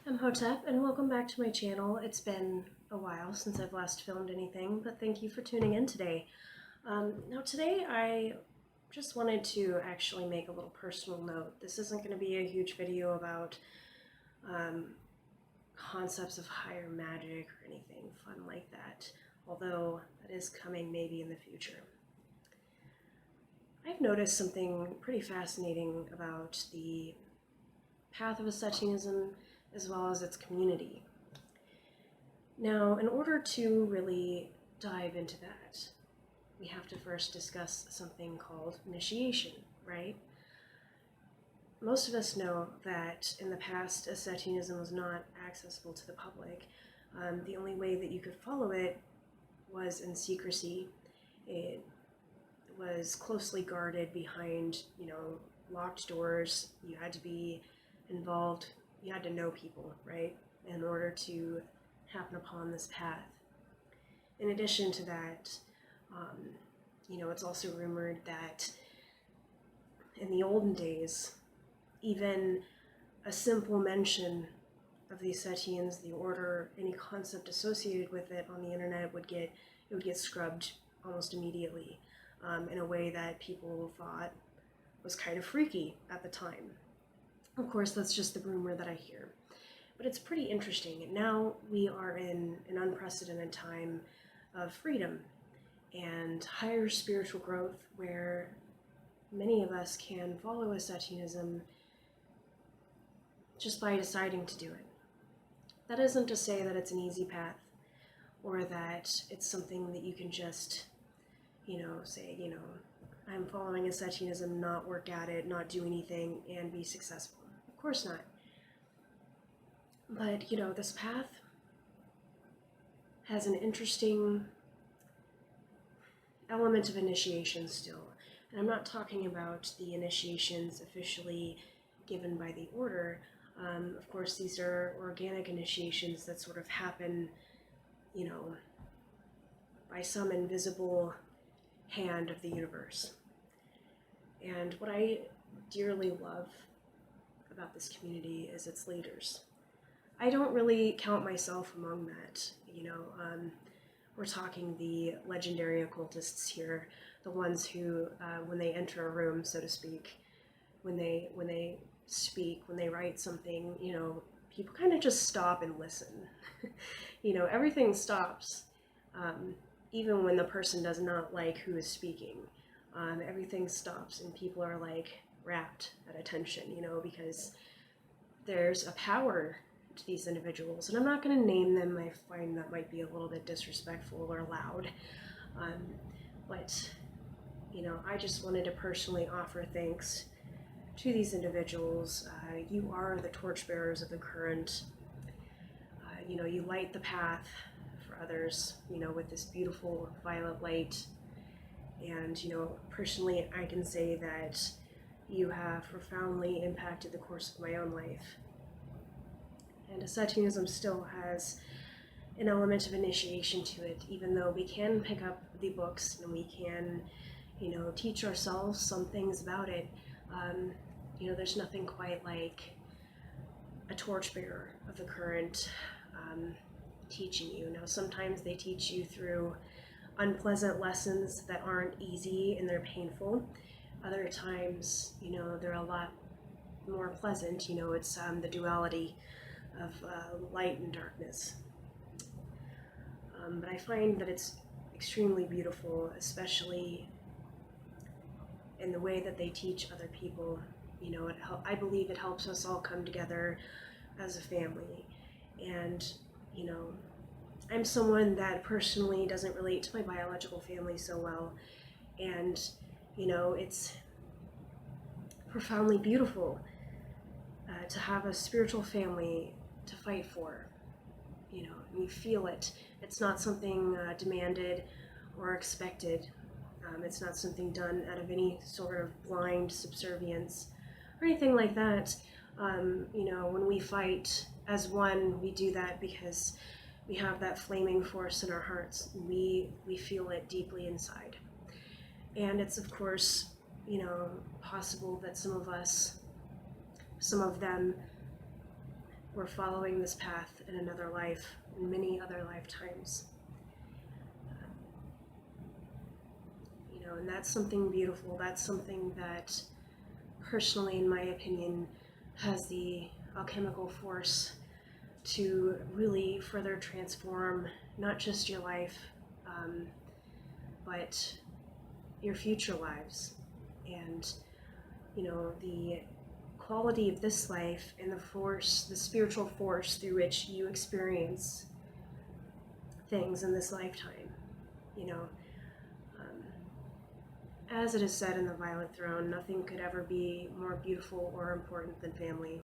I'm Hotep, and welcome back to my channel. It's been a while since I've last filmed anything, but thank you for tuning in today. Now today I just wanted to actually make a little personal note. This isn't going to be a huge video about concepts of higher magic or anything fun like that, although that is coming maybe in the future. I've noticed something pretty fascinating about the path of ascetianism as well as its community. Now, in order to really dive into that, we have to first discuss something called initiation, right? Most of us know that in the past, ascetianism was not accessible to the public. The only way that you could follow it was in secrecy. It was closely guarded behind, locked doors. You had to be involved. You had to know people, right, in order to happen upon this path. In addition to that, it's also rumored that in the olden days, even a simple mention of the Ascetians, the order, any concept associated with it on the internet would get scrubbed almost immediately, in a way that people thought was kind of freaky at the time. Of course, that's just the rumor that I hear. But it's pretty interesting. Now we are in an unprecedented time of freedom and higher spiritual growth where many of us can follow ascetianism just by deciding to do it. That isn't to say that it's an easy path or that it's something that you can just, say, I'm following ascetianism, not work at it, not do anything, and be successful. Of course not. But, this path has an interesting element of initiation still. And I'm not talking about the initiations officially given by the order. Of course, these are organic initiations that sort of happen, by some invisible hand of the universe. And what I dearly love about this community is its leaders. I don't really count myself among that, we're talking the legendary occultists here, the ones who, when they enter a room, so to speak, when they speak, when they write something, people kind of just stop and listen. Everything stops, even when the person does not like who is speaking. Everything stops and people are like rapt at attention, because there's a power to these individuals, and I'm not going to name them. I find that might be a little bit disrespectful or loud, but I just wanted to personally offer thanks to these individuals. You are the torchbearers of the current. You light the path for others, with this beautiful violet light. And, personally, I can say that you have profoundly impacted the course of my own life. And ascetianism still has an element of initiation to it, even though we can pick up the books and we can, teach ourselves some things about it. There's nothing quite like a torchbearer of the current teaching you. Now, sometimes they teach you through unpleasant lessons that aren't easy and they're painful. Other times, they're a lot more pleasant. It's the duality of light and darkness. But I find that it's extremely beautiful, especially in the way that they teach other people. I believe it helps us all come together as a family. And, I'm someone that personally doesn't relate to my biological family so well. And, it's profoundly beautiful to have a spiritual family to fight for. You feel it. It's not something demanded or expected. It's not something done out of any sort of blind subservience or anything like that. When we fight as one, we do that because we have that flaming force in our hearts. We feel it deeply inside. And it's, of course, possible that some of them we're following this path in another life, in many other lifetimes. And that's something beautiful. That's something that, personally, in my opinion, has the alchemical force to really further transform not just your life, but your future lives. And, the quality of this life and the spiritual force through which you experience things in this lifetime. As it is said in the Violet Throne, nothing could ever be more beautiful or important than family.